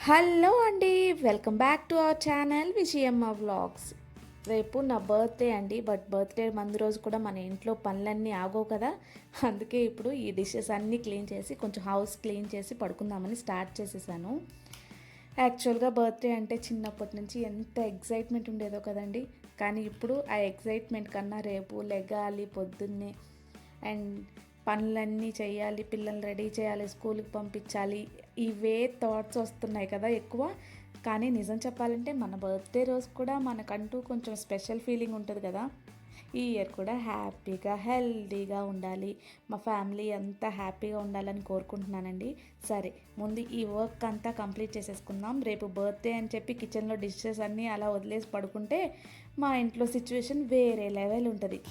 Hello అండి. Welcome back to our channel Vijayamma vlogs. రేపు నా బర్త్డే అండి. బర్త్డే ముందు రోజు కూడా మన ఇంట్లో పనులన్నీ ఆగవు కదా. అందుకే ఇప్పుడు ఈ డిషెస్ అన్నీ క్లీన్ చేసి కొంచెం హౌస్ క్లీన్ చేసి పడుకుందామని స్టార్ట్ చేసేసాను. యాక్చువల్గా బర్త్డే అంటే చిన్నప్పటి నుంచి ఎంత ఎగ్జైట్మెంట్ ఉండేదో కదండి. కానీ ఇప్పుడు ఆ ఎగ్జైట్మెంట్ కన్నా రేపు లెగాలి పొద్దున్నే అండ్ పనులన్నీ చేయాలి, పిల్లల్ని రెడీ చేయాలి, స్కూల్కి పంపించాలి, ఇవే థాట్స్ వస్తున్నాయి కదా ఎక్కువ. కానీ నిజం చెప్పాలంటే మన బర్త్డే రోజు కూడా మనకంటూ కొంచెం స్పెషల్ ఫీలింగ్ ఉంటుంది కదా. ఈ ఇయర్ కూడా హ్యాపీగా హెల్తీగా ఉండాలి, మా ఫ్యామిలీ అంతా హ్యాపీగా ఉండాలని కోరుకుంటున్నానండి. సరే, ముందు ఈ వర్క్ అంతా కంప్లీట్ చేసేసుకుందాం. రేపు బర్త్డే అని చెప్పి కిచెన్లో డిషెస్ అన్నీ అలా వదిలేసి పడుకుంటే మా ఇంట్లో సిచ్యువేషన్ వేరే లెవెల్ ఉంటుంది.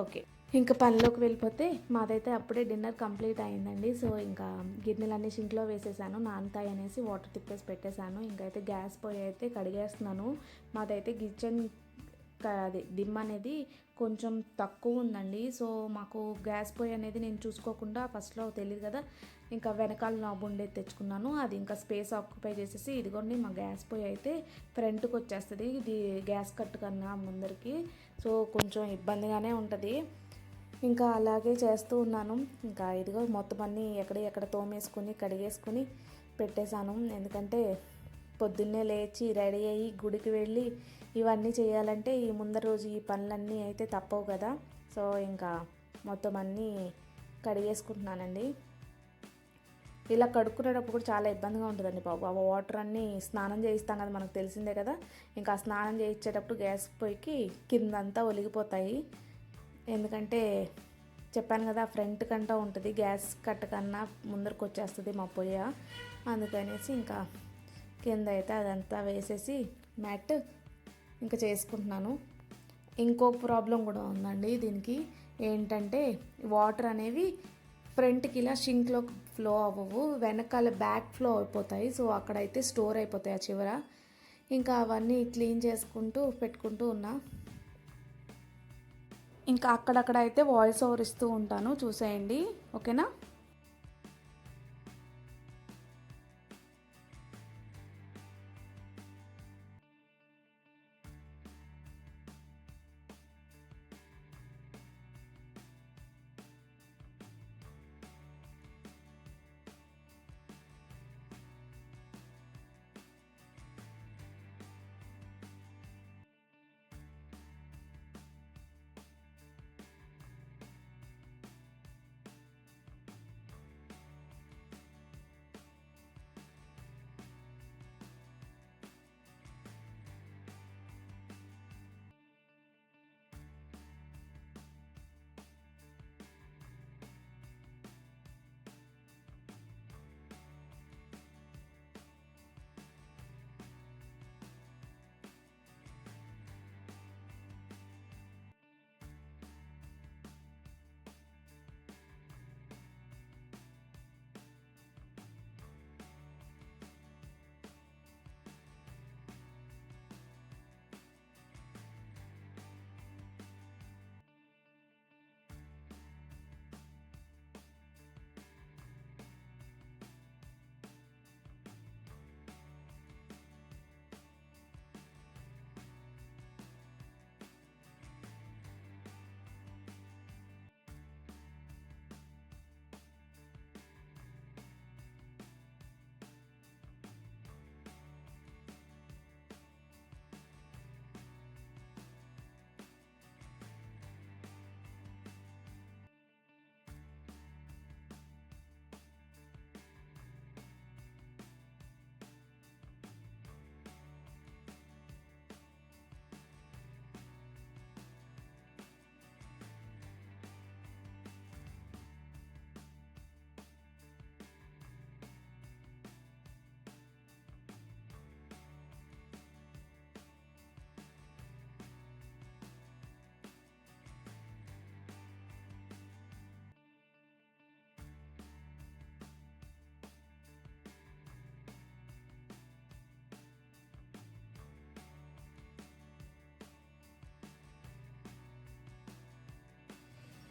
ఓకే, ఇంకా పనిలోకి వెళ్ళిపోతే మాదైతే అప్పుడే డిన్నర్ కంప్లీట్ అయిందండి. సో ఇంకా గిన్నెలన్నీ సింక్లో వేసేసాను, నానతాయి అనేసి వాటర్ తిప్పేసి పెట్టేశాను. ఇంకైతే గ్యాస్ పొయ్యి అయితే కడిగేస్తున్నాను. మాదైతే కిచెన్ అది దిమ్ అనేది కొంచెం తక్కువ ఉందండి. సో మాకు గ్యాస్ పొయ్యి అనేది నేను చూసుకోకుండా ఫస్ట్లో తెలియదు కదా, ఇంకా వెనకాల నాబ్ ఉండేది తెచ్చుకున్నాను. అది ఇంకా స్పేస్ ఆక్యుపై చేసేసి ఇదిగోండి మా గ్యాస్ పొయ్యి అయితే ఫ్రంట్కి వచ్చేస్తుంది, ఇది గ్యాస్ కట్టు కన్నా ముందరికి. సో కొంచెం ఇబ్బందిగానే ఉంటుంది. ఇంకా అలాగే చేస్తూ ఉన్నాను. ఇంకా ఇదిగో మొత్తం అన్నీ ఎక్కడ తోమేసుకుని కడిగేసుకుని పెట్టేశాను. ఎందుకంటే పొద్దున్నే లేచి రెడీ అయ్యి గుడికి వెళ్ళి ఇవన్నీ చేయాలంటే ఈ ముందర రోజు ఈ పనులన్నీ అయితే తప్పవు కదా. సో ఇంకా మొత్తం అన్నీ కడిగేసుకుంటున్నానండి. ఇలా కడుక్కునేటప్పుడు కూడా చాలా ఇబ్బందిగా ఉంటుందండి బాబు. ఆ వాటర్ అన్నీ స్నానం చేయిస్తాం కదా, మనకు తెలిసిందే కదా. ఇంకా స్నానం చేయించేటప్పుడు గ్యాస్ పొయ్యికి కిందంతా ఒలిగిపోతాయి. ఎందుకంటే చెప్పాను కదా, ఫ్రంట్ కంటా ఉంటుంది, గ్యాస్ కట్ట కన్నా ముందరకు వచ్చేస్తుంది మా పొయ్య. అందుకనేసి ఇంకా కింద అయితే అదంతా వేసేసి మ్యాట్ ఇంకా చేసుకుంటున్నాను. ఇంకో ప్రాబ్లం కూడా ఉందండి దీనికి. ఏంటంటే వాటర్ అనేవి ఫ్రంట్కి ఇలా షింక్లో ఫ్లో అవ్వవు, వెనకాల బ్యాక్ ఫ్లో అయిపోతాయి. సో అక్కడైతే స్టోర్ అయిపోతాయి ఆ చివర. ఇంకా అవన్నీ క్లీన్ చేసుకుంటూ పెట్టుకుంటూ ఉన్నా. ఇంకా అక్కడక్కడ అయితే వాయిస్ ఓవర్ ఇస్తూ ఉంటాను, చూసేయండి. ఓకేనా.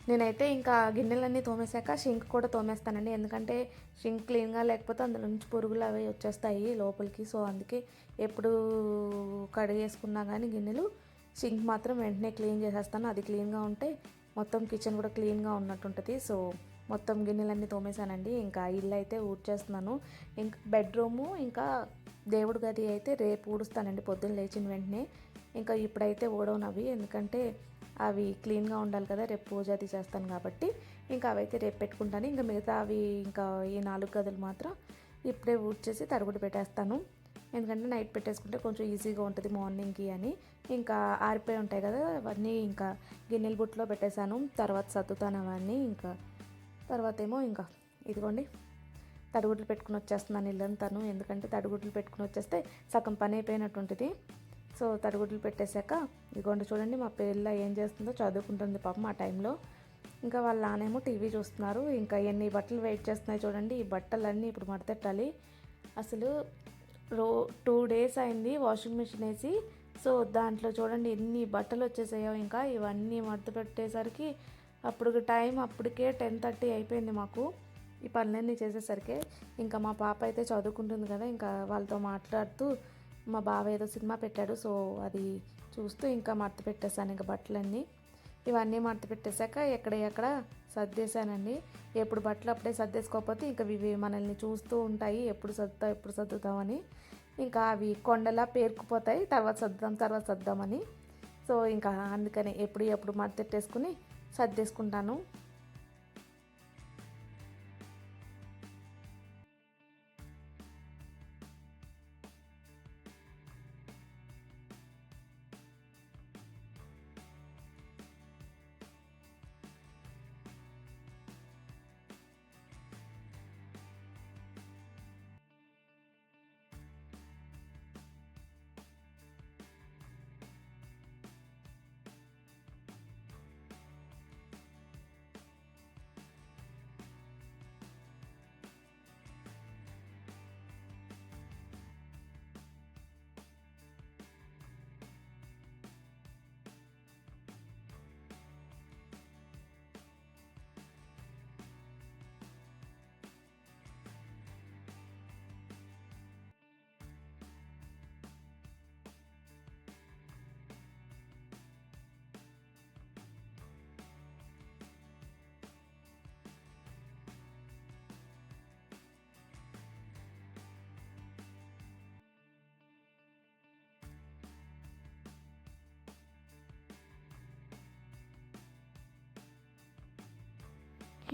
నేనైతే ఇంకా గిన్నెలన్నీ తోమేశాక షింక్ కూడా తోమేస్తానండి. ఎందుకంటే షింక్ క్లీన్గా లేకపోతే అందులో నుంచి పురుగులు అవి వచ్చేస్తాయి లోపలికి. సో అందుకే ఎప్పుడు కడిగేసుకున్నా కానీ గిన్నెలు షింక్ మాత్రం వెంటనే క్లీన్ చేసేస్తాను. అది క్లీన్గా ఉంటే మొత్తం కిచెన్ కూడా క్లీన్గా ఉన్నట్టుంటుంది. సో మొత్తం గిన్నెలన్నీ తోమేశానండి. ఇంకా ఇల్లు అయితే ఊడ్చేస్తున్నాను. ఇంకా బెడ్రూము ఇంకా దేవుడి గది అయితే రేపు ఊడుస్తానండి పొద్దున్న లేచిన వెంటనే. ఇంకా ఇప్పుడైతే ఊడవనవి, ఎందుకంటే అవి క్లీన్గా ఉండాలి కదా, రేపు పూజ అది చేస్తాను కాబట్టి ఇంకా అవైతే రేపు పెట్టుకుంటాను. ఇంకా మిగతా అవి ఇంకా ఈ 4 గదులు మాత్రం ఇప్పుడే ఊడ్చేసి తడిగుడ్డ పెట్టేస్తాను. ఎందుకంటే నైట్ పెట్టేసుకుంటే కొంచెం ఈజీగా ఉంటుంది మార్నింగ్కి అని. ఇంకా ఆరిపోయి ఉంటాయి కదా అవన్నీ ఇంకా గిన్నెల బుట్టలో పెట్టేశాను. తర్వాత సర్దుతాను అవన్నీ. ఇంకా తర్వాత ఏమో ఇంకా ఇదిగోండి తడిగుడ్లు పెట్టుకుని వచ్చేస్తున్నాను ఇల్లంతాను. ఎందుకంటే తడిగుడ్లు పెట్టుకుని వచ్చేస్తే సగం పని అయిపోయినట్టు ఉంటుంది. సో తడిగుడ్లు పెట్టేశాక ఇదిగోండి చూడండి మా పిల్ల ఏం చేస్తుందో, చదువుకుంటుంది పాపం ఆ టైంలో. ఇంకా వాళ్ళ నానేమో టీవీ చూస్తున్నారు. ఇంకా ఎన్ని బట్టలు వెయిట్ చేస్తున్నాయి చూడండి. ఈ బట్టలన్నీ ఇప్పుడు మడతెట్టాలి. అసలు 2 days అయింది వాషింగ్ మిషన్ వేసి. సో దాంట్లో చూడండి ఎన్ని బట్టలు వచ్చేసాయో. ఇంకా ఇవన్నీ మడత పెట్టేసరికి అప్పుడు టైం అప్పటికే 10:30 అయిపోయింది మాకు ఈ పనులన్నీ చేసేసరికి. ఇంకా మా పాప అయితే చదువుకుంటుంది కదా, ఇంకా వాళ్ళతో మాట్లాడుతూ మా బావ ఏదో సినిమా పెట్టాడు. సో అది చూస్తూ ఇంకా మడత పెట్టేశాను ఇంకా బట్టలన్నీ. ఇవన్నీ మడత పెట్టేశాక ఎక్కడ సర్దేశానండి. ఎప్పుడు బట్టలు అప్పుడే సర్దేసుకోకపోతే ఇంకా ఇవి మనల్ని చూస్తూ ఉంటాయి, ఎప్పుడు సర్దుతామని. ఇంకా అవి కొండలా పేరుకుపోతాయి, తర్వాత సర్దామని. సో ఇంకా అందుకని ఎప్పుడు మడతెట్టేసుకుని సర్దేసుకుంటాను.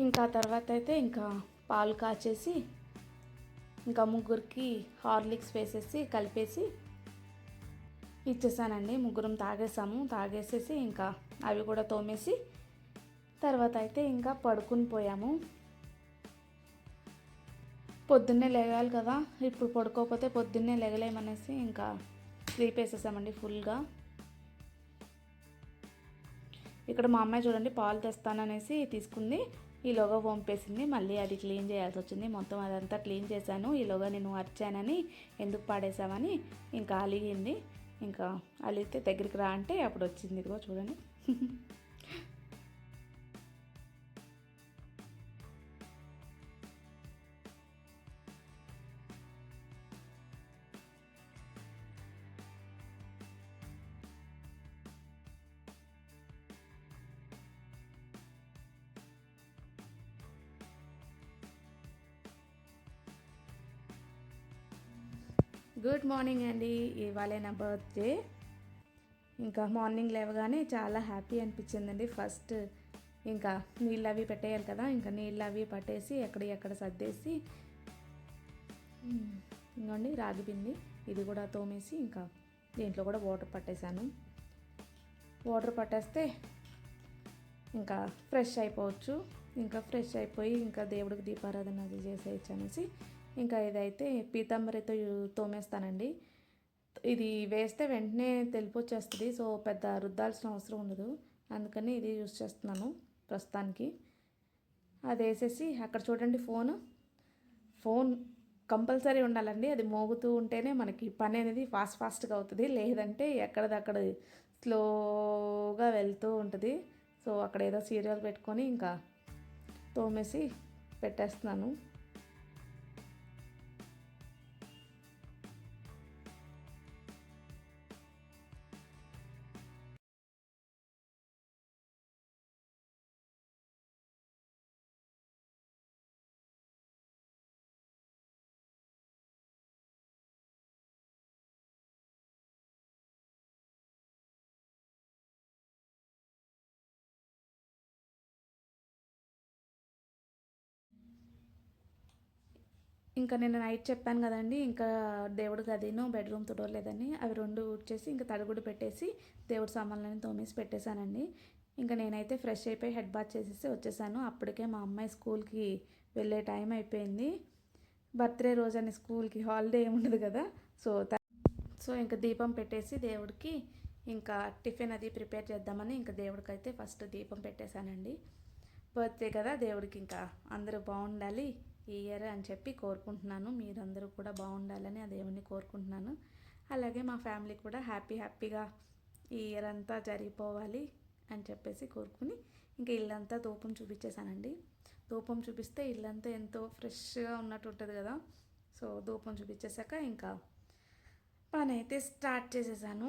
ఇంకా తర్వాత అయితే ఇంకా పాలు కాచేసి ఇంకా ముగ్గురికి హార్లిక్స్ వేసేసి కలిపేసి ఇచ్చేసానండి. ముగ్గురం తాగేసేసి ఇంకా అవి కూడా తోమేసి తర్వాత అయితే ఇంకా పడుకుని పోయాము. పొద్దున్నే లేగాలి కదా, ఇప్పుడు పడుకోకపోతే పొద్దున్నే లేగలేమనేసి ఇంకా స్లీప్ వేసేసామండి ఫుల్గా. ఇక్కడ మా అమ్మాయి చూడండి పాలు తెస్తాననేసి తీసుకుంది, ఈలోగా పంపేసింది. మళ్ళీ అది క్లీన్ చేయాల్సి వచ్చింది. మొత్తం అదంతా క్లీన్ చేశాను. ఈలోగా నేను అరిచానని, ఎందుకు పాడేసామని ఇంకా అలిగింది. ఇంకా అలిగితే దగ్గరికి రా అంటే అప్పుడు వచ్చింది. ఇదిగో చూడండి. గుడ్ మార్నింగ్ అండి. ఇవాళ నా బర్త్డే. ఇంకా మార్నింగ్ లేవగానే చాలా హ్యాపీ అనిపించిందండి. ఫస్ట్ ఇంకా నీళ్ళు అవి పెట్టేయాలి కదా, ఇంకా నీళ్ళు అవి పట్టేసి ఎక్కడ సర్దేసి ఇంకోండి రాగి పిండి ఇది కూడా తోమేసి ఇంకా దీంట్లో కూడా వాటర్ పట్టేశాను. వాటర్ పట్టేస్తే ఇంకా ఫ్రెష్ అయిపోవచ్చు. ఇంకా ఫ్రెష్ అయిపోయి ఇంకా దేవుడికి దీపారాధన అది చేసేయచ్చు అనేసి ఇంకా ఇదైతే పీతాంబరితో తోమేస్తానండి. ఇది వేస్తే వెంటనే తెలుపు వచ్చేస్తుంది. సో పెద్ద రుద్దాల్సిన అవసరం ఉండదు, అందుకని ఇది యూస్ చేస్తున్నాను ప్రస్తుతానికి. అది వేసేసి అక్కడ చూడండి ఫోన్ కంపల్సరీ ఉండాలండి. అది మోగుతూ ఉంటేనే మనకి పని అనేది ఫాస్ట్గా అవుతుంది, లేదంటే ఎక్కడిదక్కడ స్లోగా వెళ్తూ ఉంటుంది. సో అక్కడ ఏదో సీరియల్ పెట్టుకొని ఇంకా తోమేసి పెట్టేస్తున్నాను. ఇంకా నేను నైట్ చెప్పాను కదండి, ఇంకా దేవుడి గదిను బెడ్రూమ్ తుడవలేదని, అవి రెండు ఊడ్చేసి ఇంకా తడిగుడ్డు పెట్టేసి దేవుడి సామాన్లని తోమేసి పెట్టేశానండి. ఇంకా నేనైతే ఫ్రెష్ అయిపోయి హెడ్ బాత్ చేసేసి వచ్చేసాను. అప్పటికే మా అమ్మాయి స్కూల్కి వెళ్ళే టైం అయిపోయింది. బర్త్డే రోజని స్కూల్కి హాలిడే ఏముండదు కదా. సో ఇంకా దీపం పెట్టేసి దేవుడికి ఇంకా టిఫిన్ అది ప్రిపేర్ చేద్దామని ఇంకా దేవుడికైతే ఫస్ట్ దీపం పెట్టేశానండి. బర్త్డే కదా, దేవుడికి ఇంకా అందరూ బాగుండాలి ఈ ఇయర్ అని చెప్పి కోరుకుంటున్నాను. మీరందరూ కూడా బాగుండాలని ఆ దేవుడిని కోరుకుంటున్నాను. అలాగే మా ఫ్యామిలీ కూడా హ్యాపీగా ఈ ఇయర్ అంతా జరిగిపోవాలి అని చెప్పేసి కోరుకుని ఇంకా ఇల్లంతా ధూపం చూపించేశానండి. ధూపం చూపిస్తే ఇల్లంతా ఎంతో ఫ్రెష్గా ఉన్నట్టు ఉంటుంది కదా. సో ధూపం చూపించేశాక ఇంకా పని అయితే స్టార్ట్ చేసేసాను.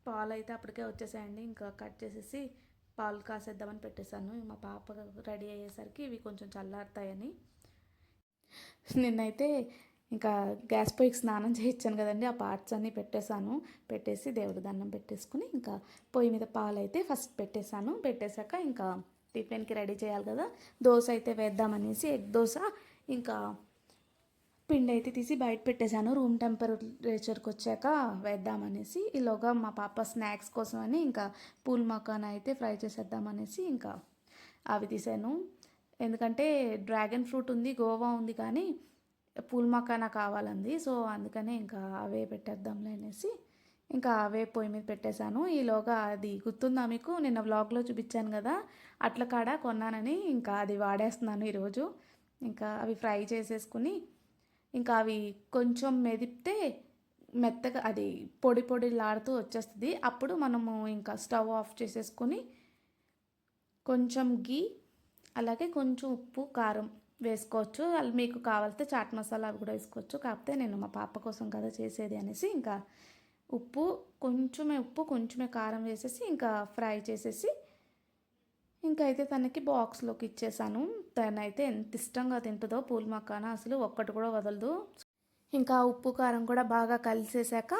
పాలు అయితే అప్పటికే వచ్చేసాయండి. ఇంకా కట్ చేసేసి పాలు కాసేద్దామని పెట్టేశాను. మా పాప రెడీ అయ్యేసరికి ఇవి కొంచెం చల్లారుతాయని. నిన్నైతే ఇంకా గ్యాస్ పొయ్యికి స్నానం చేయించాను కదండి, ఆ పార్ట్స్ అన్నీ పెట్టేశాను. పెట్టేసి దేవుడి దండం పెట్టేసుకుని ఇంకా పొయ్యి మీద పాలు అయితే ఫస్ట్ పెట్టేశాక ఇంకా టిఫిన్కి రెడీ చేయాలి కదా. దోశ అయితే వేద్దామనేసి ఎగ్ దోశ ఇంకా పిండి అయితే తీసి బయట పెట్టేశాను. రూమ్ టెంపరేచర్కి వచ్చాక వేద్దామనేసి, ఈలోగా మా పాప స్నాక్స్ కోసం అని ఇంకా పూల్ మకానా అయితే ఫ్రై చేసేద్దామనేసి ఇంకా అవి తీసాను. ఎందుకంటే డ్రాగన్ ఫ్రూట్ ఉంది, గోవా ఉంది, కానీ పూల్ మకానా కావాలంది. సో అందుకనే ఇంకా అవే పెట్టేద్దాంలే అనేసి ఇంకా అవే పొయ్యి మీద పెట్టేశాను. ఈలోగా అది గుర్తుందా మీకు, నిన్న వ్లాగ్లో చూపించాను కదా, అట్ల కాడ కొన్నానని ఇంకా అది వాడేస్తున్నాను ఈరోజు. ఇంకా అవి ఫ్రై చేసేసుకుని ఇంకా అవి కొంచెం మెదిపితే మెత్తగా అది పొడిలాడుతూ వచ్చేస్తుంది. అప్పుడు మనము ఇంకా స్టవ్ ఆఫ్ చేసేసుకొని కొంచెం గీ అలాగే కొంచెం ఉప్పు కారం వేసుకోవచ్చు. అది మీకు కావాలితే చాట్ మసాలా అవి కూడా వేసుకోవచ్చు. కాకపోతే నేను మా పాప కోసం కదా చేసేది అనేసి ఇంకా కొంచెమే కారం వేసేసి ఇంకా ఫ్రై చేసేసి ఇంకా అయితే తనకి బాక్స్లోకి ఇచ్చేసాను. తనైతే ఎంత ఇష్టంగా తింటుందో పూల్ మకానా, అసలు ఒక్కటి కూడా వదలదు. ఇంకా ఉప్పు కారం కూడా బాగా కలిసేసాక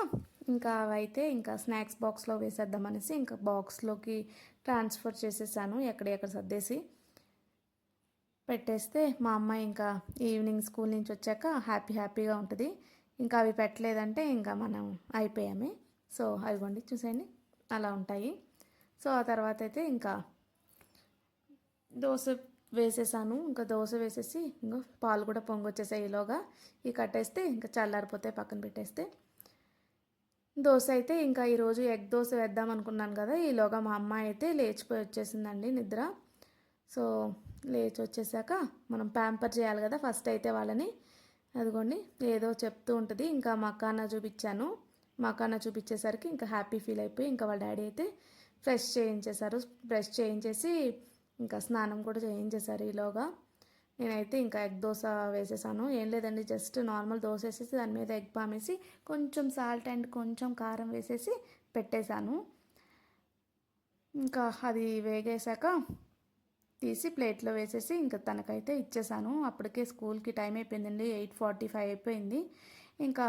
ఇంకా అవైతే ఇంకా స్నాక్స్ బాక్స్లో వేసేద్దామనేసి ఇంకా బాక్స్లోకి ట్రాన్స్ఫర్ చేసేసాను. ఎక్కడెక్కడ సర్దేసి పెట్టేస్తే మా అమ్మాయి ఇంకా ఈవినింగ్ స్కూల్ నుంచి వచ్చాక హ్యాపీగా ఉంటుంది. ఇంకా అవి పెట్టలేదంటే ఇంకా మనం అయిపోయామే. సో అవిగోండి చూసేయండి అలా ఉంటాయి. సో ఆ తర్వాత అయితే ఇంకా దోశ వేసేసాను. ఇంకా దోశ వేసేసి ఇంకా పాలు కూడా పొంగొచ్చేసాయి. ఈలోగా కట్టేస్తే ఇంకా చల్లారిపోతే పక్కన పెట్టేస్తే దోశ అయితే ఇంకా ఈరోజు ఎగ్ దోశ వేద్దాం అనుకున్నాను కదా. ఈలోగా మా అమ్మాయి అయితే లేచిపోయి వచ్చేసిందండి నిద్ర. సో లేచి వచ్చేసాక మనం ప్యాంపర్ చేయాలి కదా ఫస్ట్ అయితే వాళ్ళని. అదిగోండి ఏదో చెప్తూ ఉంటుంది. ఇంకా మకానా చూపించేసరికి ఇంకా హ్యాపీ ఫీల్ అయిపోయి ఇంకా వాళ్ళ డాడీ అయితే ఫ్రెష్ చేయించేసి ఇంకా స్నానం కూడా చేయించేశారు. ఈలోగా నేనైతే ఇంకా ఎగ్ దోశ వేసేసాను. ఏం లేదండి, జస్ట్ నార్మల్ దోశ వేసేసి దాని మీద ఎగ్ పామేసి కొంచెం సాల్ట్ అండ్ కొంచెం కారం వేసేసి పెట్టేశాను. ఇంకా అది వేగేశాక తీసి ప్లేట్లో వేసేసి ఇంకా తనకైతే ఇచ్చేసాను. అప్పటికే స్కూల్కి టైం అయిపోయిందండి, 8:45 అయిపోయింది. ఇంకా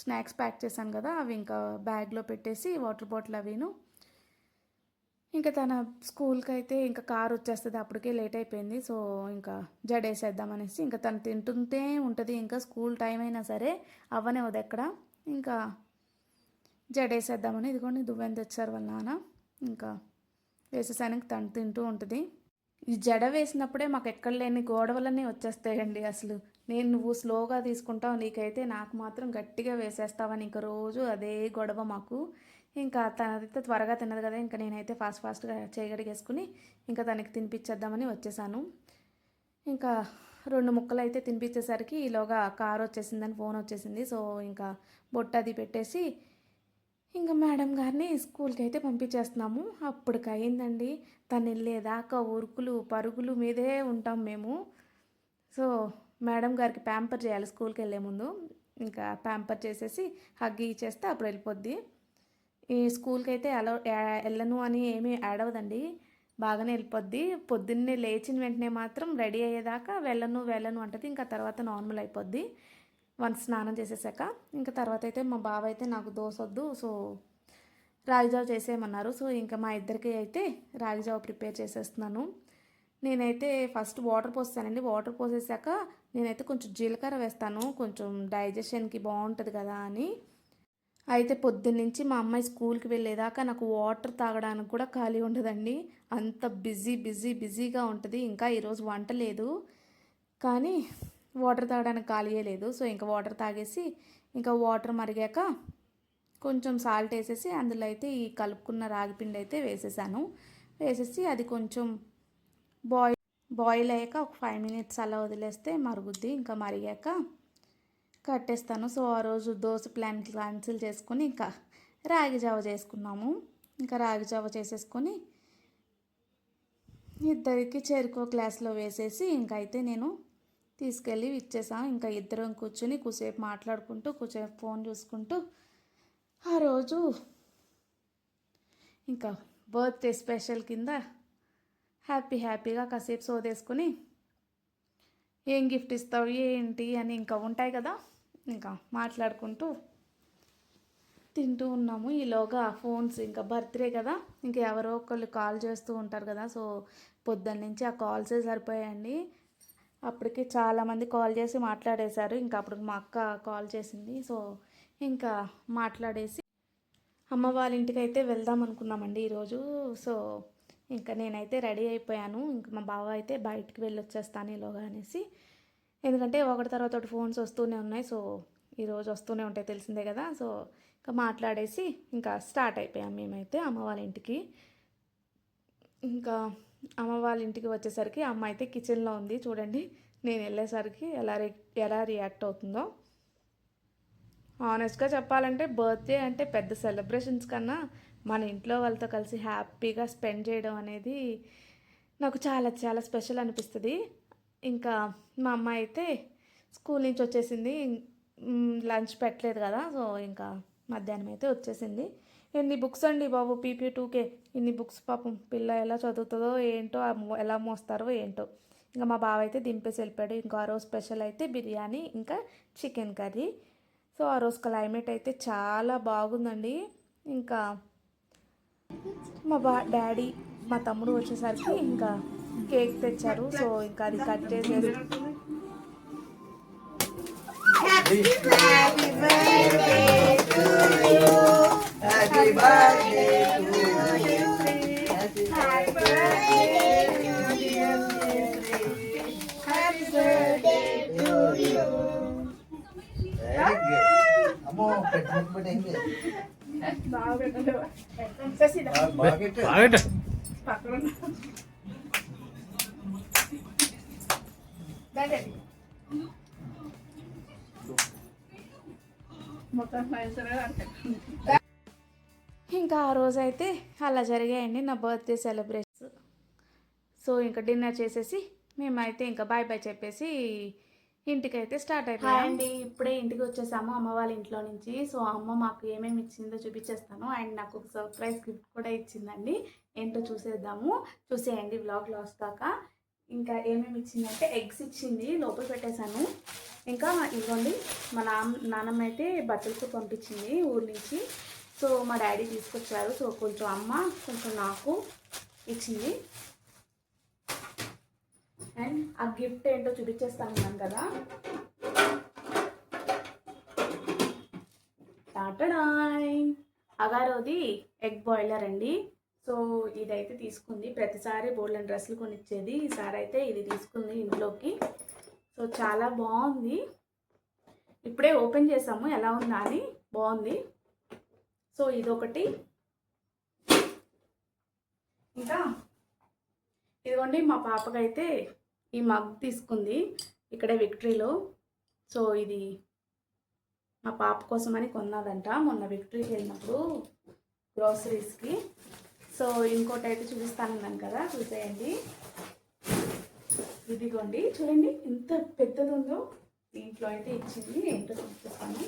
స్నాక్స్ ప్యాక్ చేశాను కదా, అవి ఇంకా బ్యాగ్లో పెట్టేసి వాటర్ బాటిల్ అవిను ఇంకా తన స్కూల్కి అయితే ఇంకా కారు వచ్చేస్తుంది, అప్పటికే లేట్ అయిపోయింది. సో ఇంకా జడేసేద్దామనేసి ఇంకా తను తింటుంటే ఉంటుంది. ఇంకా స్కూల్ టైం అయినా సరే అవ్వనివ్వదు ఎక్కడ. ఇంకా జడేసేద్దామని ఇదిగోండి దువ్వెన తెచ్చారు వాళ్ళ నాన్న. ఇంకా వేసేసానికి తను తింటూ ఉంటుంది. ఈ జడ వేసినప్పుడే మాకు ఎక్కడ లేని గొడవలన్నీ వచ్చేస్తాయండి. అసలు నువ్వు స్లోగా తీసుకుంటావు, నాకు మాత్రం గట్టిగా వేసేస్తావని ఇంకా రోజు అదే గొడవ మాకు. ఇంకా తనైతే త్వరగా తిన్నది కదా, ఇంకా నేనైతే ఫాస్ట్గా చేయగడిగేసుకుని ఇంకా తనకి తినిపించేద్దామని వచ్చేసాను. ఇంకా 2 ముక్కలు అయితే తినిపించేసరికి ఈలోగా కారు వచ్చేసిందని ఫోన్ వచ్చేసింది. సో ఇంకా బొట్టు అది పెట్టేసి ఇంకా మేడం గారిని స్కూల్కి అయితే పంపించేస్తున్నాము. అప్పటికి అయిందండి తను వెళ్ళేదాకా ఉరుకులు పరుగులు మీదే ఉంటాం మేము. సో మేడం గారికి ప్యాంపర్ చేయాలి స్కూల్కి వెళ్ళే ముందు. ఇంకా ప్యాంపర్ చేసేసి హగ్ ఇచ్చేస్తే అప్పుడు వెళ్ళిపోద్ది. ఈ స్కూల్కి అయితే వెళ్ళను అని ఏమీ అవ్వదండి, బాగానే వెళ్ళిపోద్ది. పొద్దున్నే లేచిన వెంటనే మాత్రం రెడీ అయ్యేదాకా వెళ్ళను అంటది. ఇంకా తర్వాత నార్మల్ అయిపోద్ది వన్స్ స్నానం చేసేసాక. ఇంకా తర్వాత అయితే మా బావ అయితే నాకు దోశ వద్దు, సో రాగిజావ చేసేయమన్నారు. సో ఇంకా మా ఇద్దరికి అయితే రాగిజావ ప్రిపేర్ చేసేస్తున్నాను. నేనైతే ఫస్ట్ వాటర్ పోస్తానండి. వాటర్ పోసేసాక నేనైతే కొంచెం జీలకర్ర వేస్తాను, కొంచెం డైజెషన్కి బాగుంటుంది కదా అని. అయితే పొద్దున్నుంచి మా అమ్మాయి స్కూల్కి వెళ్ళేదాకా నాకు వాటర్ తాగడానికి కూడా ఖాళీ ఉండదండి. అంత బిజీగా ఉంటుంది. ఇంకా ఈరోజు వంట లేదు కానీ వాటర్ తాగడానికి ఖాళీయే లేదు. సో ఇంకా వాటర్ తాగేసి ఇంకా వాటర్ మరిగాక కొంచెం సాల్ట్ వేసేసి అందులో అయితే ఈ కలుపుకున్న రాగిపిండి అయితే వేసేసి అది కొంచెం బాయిల్ అయ్యాక ఒక 5 minutes అలా వదిలేస్తే మరుగుద్ది. ఇంకా మరిగాక కట్టేస్తాను. సో ఆ రోజు దోశ ప్లాన్ క్యాన్సిల్ చేసుకొని ఇంకా రాగి జావ చేసుకున్నాము. ఇంకా రాగి జావ చేసేసుకొని ఇద్దరికి చెరుకో గ్లాస్లో వేసేసి ఇంకా అయితే నేను తీసుకెళ్ళి ఇచ్చేసాను. ఇంకా ఇద్దరం కూర్చొని కూసేపు మాట్లాడుకుంటూ కూసేపు ఫోన్ చూసుకుంటూ ఆ రోజు ఇంకా బర్త్డే స్పెషల్ కింద హ్యాపీగా కాసేపు సోదేసుకొని ఏం గిఫ్ట్ ఇస్తావు ఏంటి అని ఇంకా ఉంటాయి కదా, ఇంకా మాట్లాడుకుంటూ తింటూ ఉన్నాము. ఈలోగా ఫోన్స్ ఇంకా బర్త్డే కదా, ఇంకా ఎవరో ఒకళ్ళు కాల్ చేస్తూ ఉంటారు కదా. సో పొద్దున్న నుంచి ఆ కాల్సే సరిపోయాయండి. అప్పటికి చాలామంది కాల్ చేసి మాట్లాడేశారు. ఇంకా అప్పుడు మా అక్క కాల్ చేసింది. సో ఇంకా మాట్లాడేసి అమ్మ వాళ్ళ ఇంటికి అయితే వెళ్దాం అనుకున్నామండి ఈరోజు. సో ఇంకా నేనైతే రెడీ అయిపోయాను. ఇంకా మా బావ అయితే బయటికి వెళ్ళి వచ్చేస్తాను ఈలోగా అనేసి, ఎందుకంటే ఒకటి తర్వాత ఒకటి ఫోన్స్ వస్తూనే ఉన్నాయి. సో ఈరోజు వస్తూనే ఉంటాయి తెలిసిందే కదా. సో ఇంకా మాట్లాడేసి ఇంకా స్టార్ట్ అయిపోయాం మేమైతే అమ్మ వాళ్ళ ఇంటికి. ఇంకా అమ్మ వాళ్ళ ఇంటికి వచ్చేసరికి అమ్మ అయితే కిచెన్లో ఉంది. చూడండి నేను వెళ్ళేసరికి ఎలా రియాక్ట్ అవుతుందో. ఆనెస్ట్గా చెప్పాలంటే బర్త్డే అంటే పెద్ద సెలబ్రేషన్స్ కన్నా మన ఇంట్లో వాళ్ళతో కలిసి హ్యాపీగా స్పెండ్ చేయడం అనేది నాకు చాలా స్పెషల్ అనిపిస్తుంది. ఇంకా మా అమ్మ అయితే స్కూల్ నుంచి వచ్చేసింది, లంచ్ పెట్టలేదు కదా. సో ఇంకా మధ్యాహ్నం అయితే వచ్చేసింది. ఎన్ని బుక్స్ అండి బాబు, PP2K ఇన్ని బుక్స్, పాపం పిల్ల ఎలా చదువుతుందో ఏంటో, ఎలా మోస్తారో ఏంటో. ఇంకా మా బావ అయితే దింపేసి వెళ్ళిపోయాడు. ఇంకా ఆ రోజు స్పెషల్ అయితే బిర్యానీ ఇంకా చికెన్ కర్రీ. సో ఆ రోజు క్లైమేట్ అయితే చాలా బాగుందండి. ఇంకా మా డాడీ మా తమ్ముడు వచ్చేసరికి ఇంకా కేక్ తెచ్చారు. సో ఇంకా అది కట్ చేసేసి ఇంకా ఆ రోజైతే అలా జరిగాయండి నా బర్త్డే సెలబ్రేషన్స్. సో ఇంకా డిన్నర్ చేసేసి మేమైతే ఇంకా బాయ్ చెప్పేసి ఇంటికైతే స్టార్ట్ అయిపోయాయండి. ఇప్పుడే ఇంటికి వచ్చేసాము అమ్మ వాళ్ళ ఇంట్లో నుంచి. సో అమ్మ మాకు ఏమేమి ఇచ్చిందో చూపించేస్తాను. అండ్ నాకు ఒక సర్ప్రైజ్ గిఫ్ట్ కూడా ఇచ్చిందండి. ఏంటో చూసేయండి వ్లాగ్ లాస్ట్ దాకా. ఇంకా ఏమేమి ఇచ్చిందంటే ఎగ్స్ ఇచ్చింది, లోపల పెట్టేశాను. ఇంకా ఇవ్వండి మా నాన్నమ్మ అయితే బట్టలకు పంపించింది ఊరి నుంచి. సో మా డాడీ తీసుకొచ్చారు. సో కొంచెం అమ్మ కొంచెం నాకు ఇచ్చింది. అండ్ ఆ గిఫ్ట్ ఏంటో చూపించేస్తాను కదా. టాటడాయ్, అగారోది ఎగ్ బాయిలర్ అండి. సో ఇదైతే తీసుకుంది. ప్రతిసారి బోల్డెన్ డ్రెస్సులు కొనిచ్చేది, ఈసారి అయితే ఇది తీసుకుంది ఇంట్లోకి. సో చాలా బాగుంది. ఇప్పుడే ఓపెన్ చేసాము ఎలా ఉందా అని, బాగుంది. సో ఇదొకటి. ఇంకా ఇదిగోండి మా పాపకైతే ఈ మగ్ తీసుకుంది ఇక్కడే విక్టరీలో. సో ఇది మా పాప కోసమని కొన్నదంట మొన్న విక్టరీకి వెళ్ళినప్పుడు గ్రోసరీస్కి. సో ఇంకోటి అయితే చూపిస్తానన్నాను కదా, చూసేయండి. ఇదిగోండి, చూడండి ఎంత పెద్దది ఉందో. దీంట్లో అయితే ఇచ్చింది, ఏంటో చూపిస్తాను.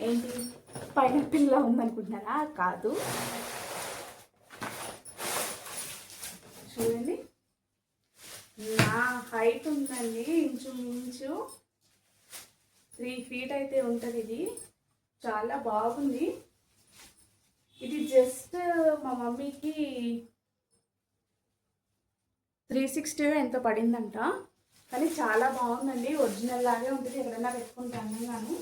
ఏంటి, పైనాపిల్లా ఉందనుకుంటున్నారా? కాదు, చూడండి నా హైట్ ఉందండి, ఇంచుమించు 3 feet అయితే ఉంటుంది. ఇది చాలా బాగుంది. ఇది జస్ట్ మా మమ్మీకి 360 ఎంతో పడిందంట, కానీ చాలా బాగుందండి. ఒరిజినల్ లాగే ఉంటుంది, ఎక్కడైనా పెట్టుకుంటే అందంగాను.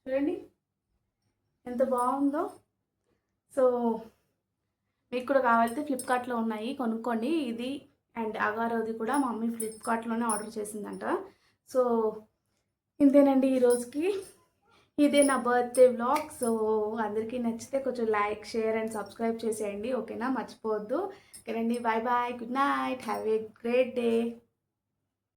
చూడండి ఎంత బాగుందో. సో మీకు కూడా కావాలంటే ఫ్లిప్కార్ట్లో ఉన్నాయి, కొనుక్కోండి. ఇది అండ్ అగారోది కూడా మా మమ్మీ ఫ్లిప్కార్ట్లోనే ఆర్డర్ చేసిందంట. సో ఇంతేనండి ఈరోజుకి. ఇదే నా బర్త్డే వ్లాగ్. సో అందరికీ నచ్చితే కొంచెం లైక్, షేర్ అండ్ సబ్స్క్రైబ్ చేసేయండి, ఓకేనా? మర్చిపోవద్దు. ఓకేనండి, bye bye, good night, have a great day.